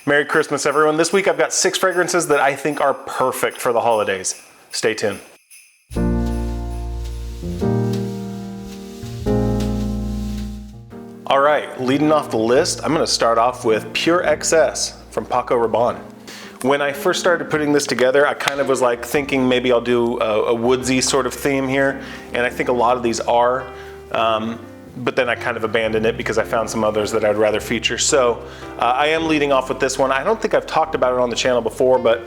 Merry Christmas, everyone. This week I've got 6 fragrances that I think are perfect for the holidays. Stay tuned. All right, leading off the list, I'm gonna start off with Pure XS from Pappajohn. When I first started putting this together, I kind of was like thinking maybe I'll do a woodsy sort of theme here, and I think a lot of these are. But then I kind of abandoned it because I found some others that I'd rather feature. So I am leading off with this one. I don't think I've talked about it on the channel before, but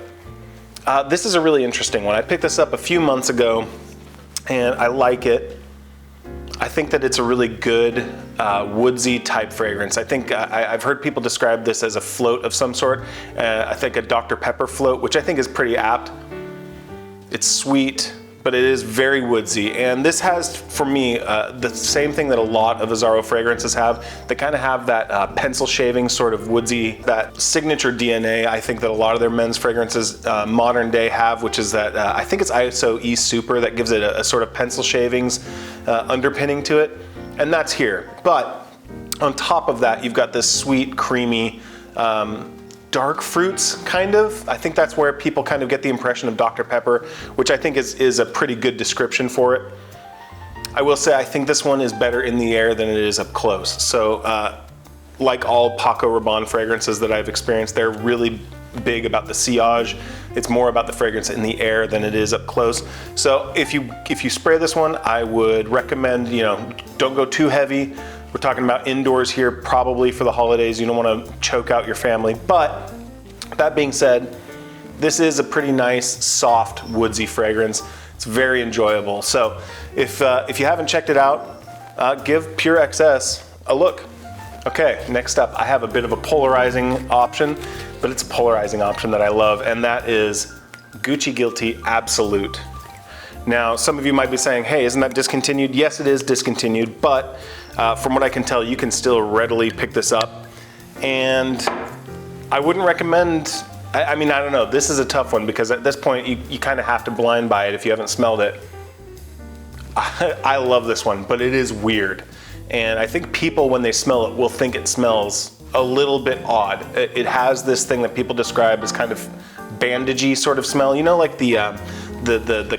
this is a really interesting one. I picked this up a few months ago and I like it. I think that it's a really good woodsy type fragrance. I think I've heard people describe this as a float of some sort. I think a Dr. Pepper float, which I think is pretty apt. It's sweet, but it is very woodsy. And this has, for me, the same thing that a lot of Azzaro fragrances have. They kind of have that pencil shaving sort of woodsy, that signature DNA I think that a lot of their men's fragrances modern day have, which is that, I think it's ISO E Super that gives it a sort of pencil shavings underpinning to it. And that's here. But on top of that, you've got this sweet, creamy, dark fruits, kind of. I think that's where people kind of get the impression of Dr. Pepper, which I think is a pretty good description for it. I will say I think this one is better in the air than it is up close. So like all Pappajohn fragrances that I've experienced, they're really big about the sillage. It's more about the fragrance in the air than it is up close. So if you spray this one, I would recommend, don't go too heavy. We're talking about indoors here, probably for the holidays. You don't want to choke out your family. But that being said, this is a pretty nice, soft, woodsy fragrance. It's very enjoyable. So if you haven't checked it out, give Pure XS a look. Okay, next up, I have a bit of a polarizing option, but it's a polarizing option that I love, and that is Gucci Guilty Absolute. Now, some of you might be saying, hey, isn't that discontinued? Yes, it is discontinued, but from what I can tell, you can still readily pick this up. And I wouldn't recommend, I mean, I don't know, this is a tough one because at this point, you kind of have to blind buy it if you haven't smelled it. I love this one, but it is weird. And I think people, when they smell it, will think it smells a little bit odd. It has this thing that people describe as kind of bandagey sort of smell. You know, like the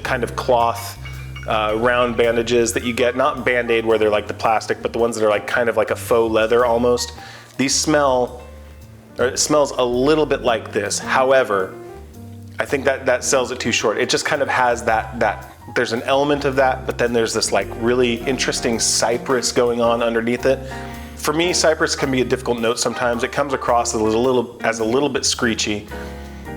kind of cloth round bandages that you get, not Band-Aid where they're like the plastic, but the ones that are like kind of like a faux leather almost. These smell, or it smells a little bit like this. However, I think that sells it too short. It just kind of has that there's an element of that, but then there's this like really interesting cypress going on underneath it. For me, cypress can be a difficult note sometimes. It comes across as a little bit screechy,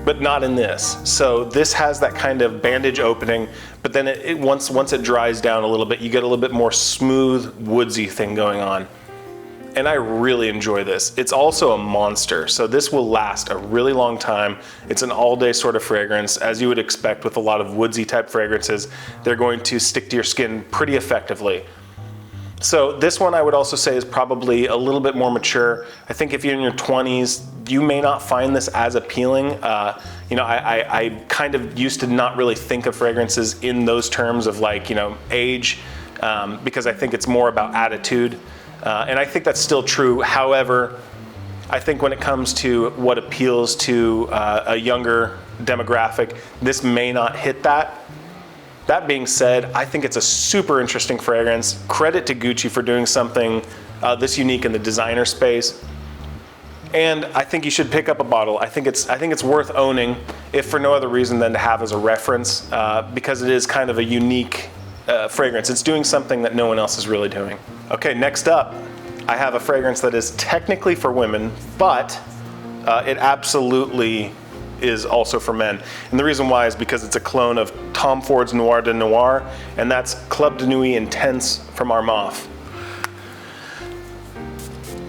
but not in this. So this has that kind of bandage opening, but then once it dries down a little bit, you get a little bit more smooth, woodsy thing going on. And I really enjoy this. It's also a monster, so this will last a really long time. It's an all-day sort of fragrance. As you would expect with a lot of woodsy type fragrances, they're going to stick to your skin pretty effectively. So this one I would also say is probably a little bit more mature. I think if you're in your 20s, you may not find this as appealing. I kind of used to not really think of fragrances in those terms of like, age, because I think it's more about attitude. And I think that's still true. However, I think when it comes to what appeals to a younger demographic, this may not hit that. That being said, I think it's a super interesting fragrance. Credit to Gucci for doing something this unique in the designer space. And I think you should pick up a bottle. I think it's worth owning, if for no other reason than to have as a reference, because it is kind of a unique fragrance. It's doing something that no one else is really doing. Okay, next up, I have a fragrance that is technically for women, but it absolutely is also for men. And the reason why is because it's a clone of Tom Ford's Noir de Noir, and that's Club de Nuit Intense from Armaf.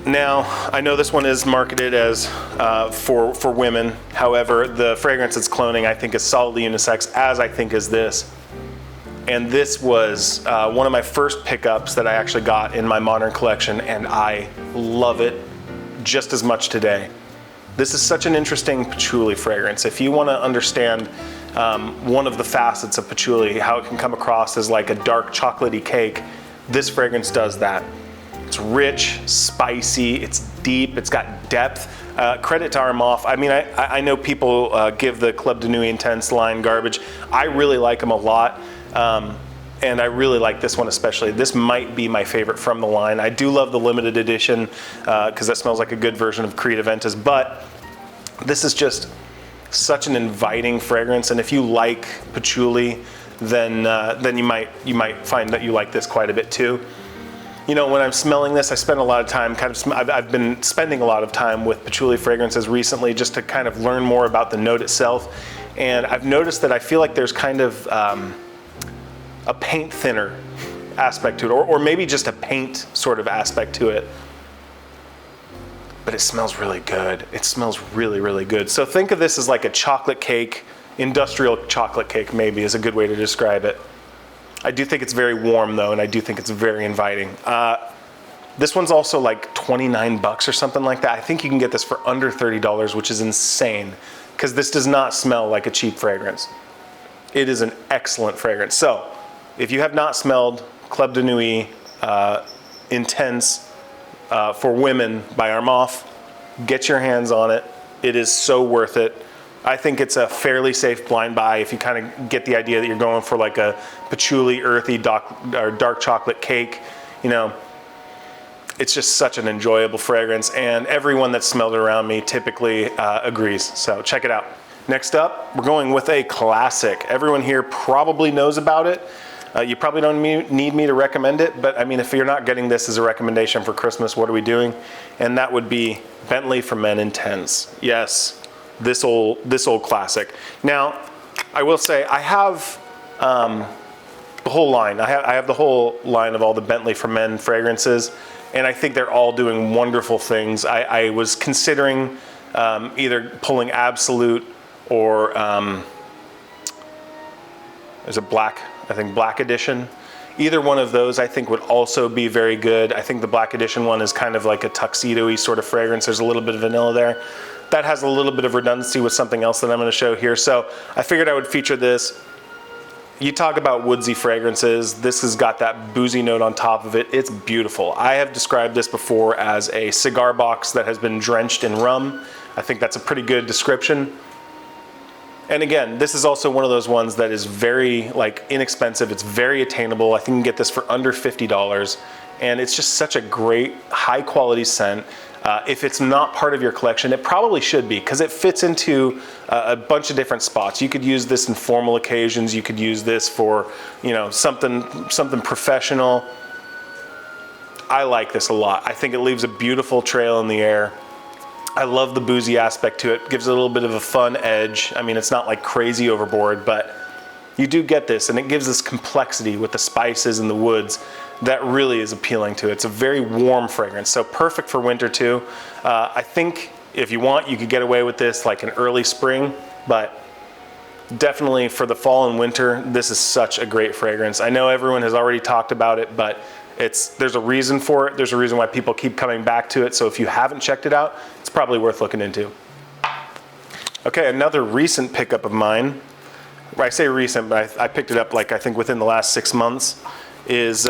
Now, I know this one is marketed as for women. However, the fragrance it's cloning I think is solidly unisex, as I think is this. And this was one of my first pickups that I actually got in my modern collection, and I love it just as much today. This is such an interesting patchouli fragrance. If you want to understand one of the facets of patchouli, how it can come across as like a dark chocolatey cake, this fragrance does that. It's rich, spicy, it's deep, it's got depth. Credit to Armoff. I mean, I know people give the Club de Nuit Intense line garbage. I really like them a lot. And I really like this one especially. This might be my favorite from the line. I do love the limited edition because that smells like a good version of Creed Aventus, but this is just such an inviting fragrance. And if you like patchouli, then you might find that you like this quite a bit too. You know, when I'm smelling this, I spend a lot of time I've been spending a lot of time with patchouli fragrances recently just to kind of learn more about the note itself. And I've noticed that I feel like there's kind of a paint thinner aspect to it, or maybe just a paint sort of aspect to it. But it smells really good. It smells really, really good. So think of this as like a chocolate cake, industrial chocolate cake maybe is a good way to describe it. I do think it's very warm though, and I do think it's very inviting. This one's also like 29 bucks or something like that. I think you can get this for under $30, which is insane, because this does not smell like a cheap fragrance. It is an excellent fragrance. So if you have not smelled Club de Nuit Intense for Women by Armoff, get your hands on it. It is so worth it. I think it's a fairly safe blind buy if you kind of get the idea that you're going for like a patchouli, earthy, dark chocolate cake. You know, it's just such an enjoyable fragrance, and everyone that's smelled it around me typically agrees. So check it out. Next up, we're going with a classic. Everyone here probably knows about it. You probably don't need me to recommend it, but I mean, if you're not getting this as a recommendation for Christmas, what are we doing? And that would be Bentley for Men Intense. Yes, this old classic. Now, I will say I have the whole line. I have the whole line of all the Bentley for Men fragrances, and I think they're all doing wonderful things. I was considering either pulling Absolute or there's a black edition. Either one of those I think would also be very good. I think the black edition one is kind of like a tuxedo-y sort of fragrance. There's a little bit of vanilla there. That has a little bit of redundancy with something else that I'm going to show here. So I figured I would feature this. You talk about woodsy fragrances. This has got that boozy note on top of it. It's beautiful. I have described this before as a cigar box that has been drenched in rum. I think that's a pretty good description. And again, this is also one of those ones that is very inexpensive. It's very attainable. I think you can get this for under $50. And it's just such a great high quality scent. If it's not part of your collection, it probably should be, because it fits into a bunch of different spots. You could use this in formal occasions. You could use this for, you know, something professional. I like this a lot. I think it leaves a beautiful trail in the air. I love the boozy aspect to it. Gives it a little bit of a fun edge. I mean, it's not like crazy overboard, but you do get this, and it gives this complexity with the spices and the woods that really is appealing to it. It's a very warm fragrance, so perfect for winter too. I think if you want, you could get away with this like in early spring, but definitely for the fall and winter, this is such a great fragrance. I know everyone has already talked about it, but there's a reason for it. There's a reason why people keep coming back to it. So if you haven't checked it out, it's probably worth looking into. Okay, another recent pickup of mine. I say recent, but I picked it up I think within the last 6 months, is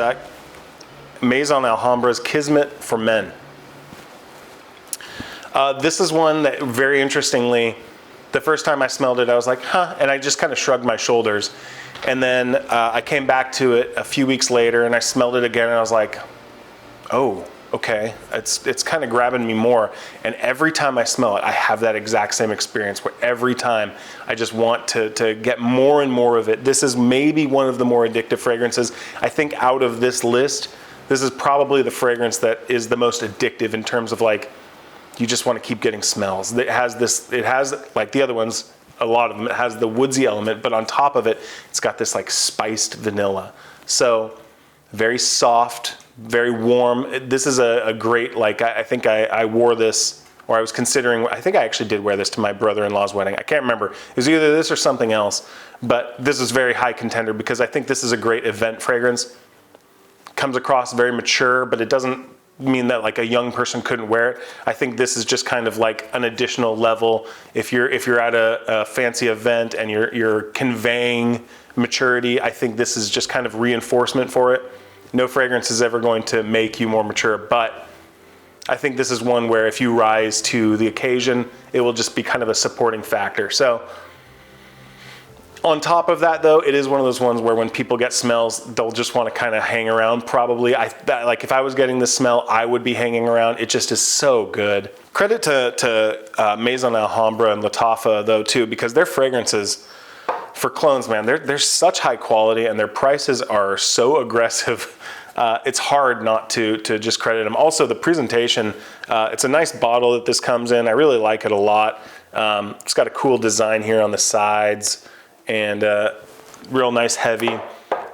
Maison Alhambra's Kismet for Men. This is one that, very interestingly, the first time I smelled it, I was like, huh, and I just kind of shrugged my shoulders. And then I came back to it a few weeks later and I smelled it again and I was like, oh, okay, it's kind of grabbing me more. And every time I smell it, I have that exact same experience where every time I just want to get more and more of it. This is maybe one of the more addictive fragrances. I think out of this list, this is probably the fragrance that is the most addictive in terms of you just want to keep getting smells. It has like the other ones, a lot of them, it has the woodsy element, but on top of it, it's got this spiced vanilla. So very soft, very warm. This is a great, I think I wore this, or I was considering, I think I actually did wear this to my brother-in-law's wedding. I can't remember. It was either this or something else, but this is very high contender because I think this is a great event fragrance. Comes across very mature, but it doesn't mean that a young person couldn't wear it. I think this is just kind of an additional level. If you're at a fancy event and you're conveying maturity, I think this is just kind of reinforcement for it. No fragrance is ever going to make you more mature, but I think this is one where if you rise to the occasion, it will just be kind of a supporting factor. So on top of that though, it is one of those ones where when people get smells, they'll just want to kind of hang around. Probably, like if I was getting this smell, I would be hanging around. It just is so good. Credit to Maison Alhambra and Lattafa though too, because their fragrances for clones, man, they're such high quality and their prices are so aggressive. It's hard not to just credit them. Also, the presentation, it's a nice bottle that this comes in. I really like it a lot. It's got a cool design here on the sides and real nice heavy.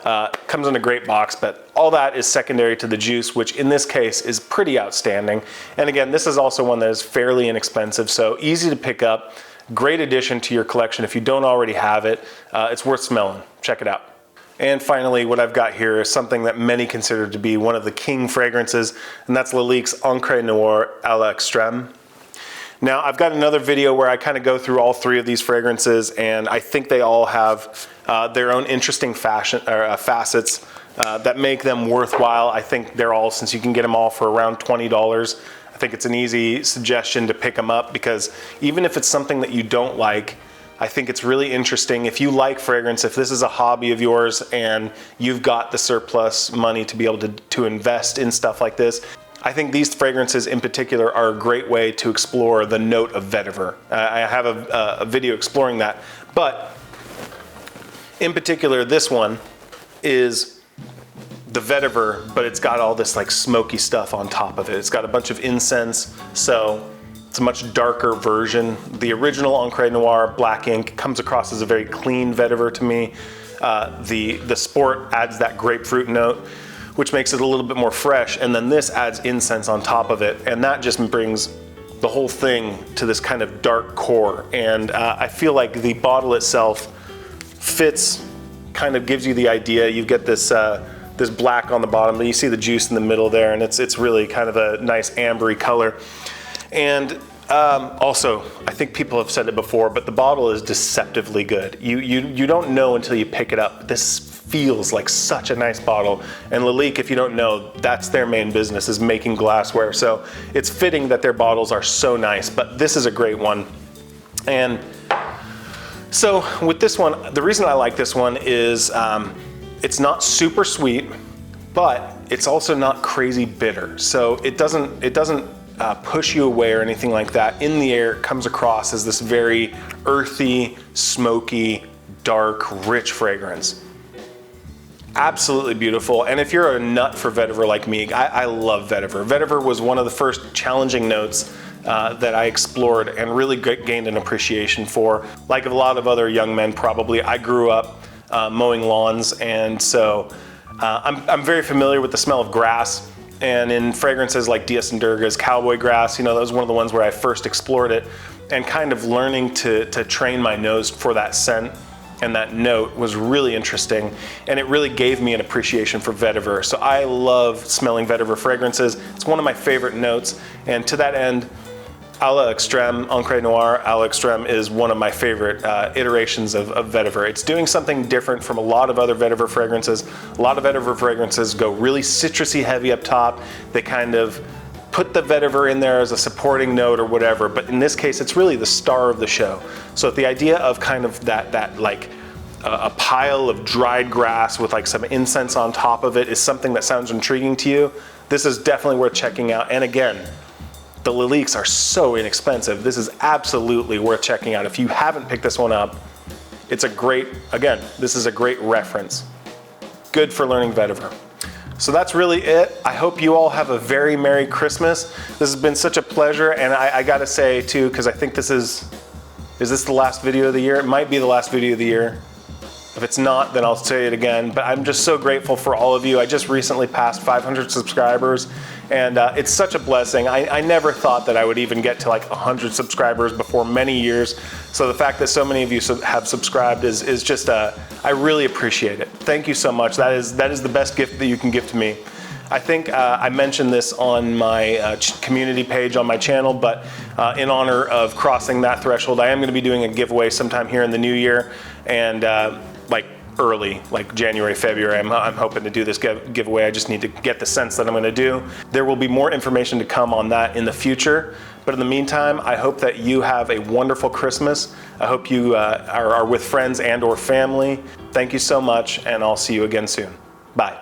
Comes in a great box, but all that is secondary to the juice, which in this case is pretty outstanding. And again, this is also one that is fairly inexpensive, so easy to pick up. Great addition to your collection if you don't already have it. It's worth smelling. Check it out. And finally, what I've got here is something that many consider to be one of the king fragrances, and that's Lalique's Encre Noir à l'Extrême. Now, I've got another video where I kind of go through all three of these fragrances, and I think they all have their own interesting facets that make them worthwhile. I think they're all, since you can get them all for around $20, I think it's an easy suggestion to pick them up, because even if it's something that you don't like, I think it's really interesting. If you like fragrance, if this is a hobby of yours and you've got the surplus money to be able to invest in stuff like this, I think these fragrances in particular are a great way to explore the note of vetiver. I have a video exploring that, but in particular, this one is the vetiver, but it's got all this like smoky stuff on top of it. It's got a bunch of incense, so it's a much darker version. The original Encre Noir black ink comes across as a very clean vetiver to me. The Sport adds that grapefruit note, which makes it a little bit more fresh, and then this adds incense on top of it, and that just brings the whole thing to this kind of dark core. And I feel like the bottle itself fits, kind of gives you the idea. You get this this black on the bottom, but you see the juice in the middle there, and it's really kind of a nice ambery color. And also, I think people have said it before, but the bottle is deceptively good. You don't know until you pick it up. This feels like such a nice bottle. And Lalique, if you don't know, that's their main business, is making glassware. So it's fitting that their bottles are so nice, but this is a great one. And so with this one, the reason I like this one is it's not super sweet, but it's also not crazy bitter. So it doesn't push you away or anything like that. In the air, it comes across as this very earthy, smoky, dark, rich fragrance. Absolutely beautiful. And if you're a nut for vetiver like me, I love vetiver. Vetiver was one of the first challenging notes that I explored and really gained an appreciation for. Like a lot of other young men probably, I grew up mowing lawns, and so I'm very familiar with the smell of grass. And in fragrances like Dias and Durga's Cowboy Grass, that was one of the ones where I first explored it, and kind of learning to train my nose for that scent and that note was really interesting, and it really gave me an appreciation for vetiver. So I love smelling vetiver fragrances. It's one of my favorite notes, and to that end, à l'Extrême, Encre Noir à l'Extrême is one of my favorite iterations of vetiver. It's doing something different from a lot of other vetiver fragrances. A lot of vetiver fragrances go really citrusy heavy up top. They kind of put the vetiver in there as a supporting note or whatever, but in this case, it's really the star of the show. So the idea of kind of that like a pile of dried grass with like some incense on top of it is something that sounds intriguing to you. This is definitely worth checking out. And again, the Laliques are so inexpensive. This is absolutely worth checking out. If you haven't picked this one up, it's a great, again, this is a great reference. Good for learning vetiver. So that's really it. I hope you all have a very Merry Christmas. This has been such a pleasure, and I gotta say too, because I think is this the last video of the year? It might be the last video of the year. If it's not, then I'll say it again, but I'm just so grateful for all of you. I just recently passed 500 subscribers, and it's such a blessing. I never thought that I would even get to like 100 subscribers before many years. So the fact that so many of you have subscribed is just, I really appreciate it. Thank you so much. That is the best gift that you can give to me. I think I mentioned this on my community page on my channel, but in honor of crossing that threshold, I am gonna be doing a giveaway sometime here in the new year, and like early, like January, February. I'm hoping to do this giveaway. I just need to get the sense that I'm going to do. There will be more information to come on that in the future. But in the meantime, I hope that you have a wonderful Christmas. I hope you are with friends and or family. Thank you so much, and I'll see you again soon. Bye.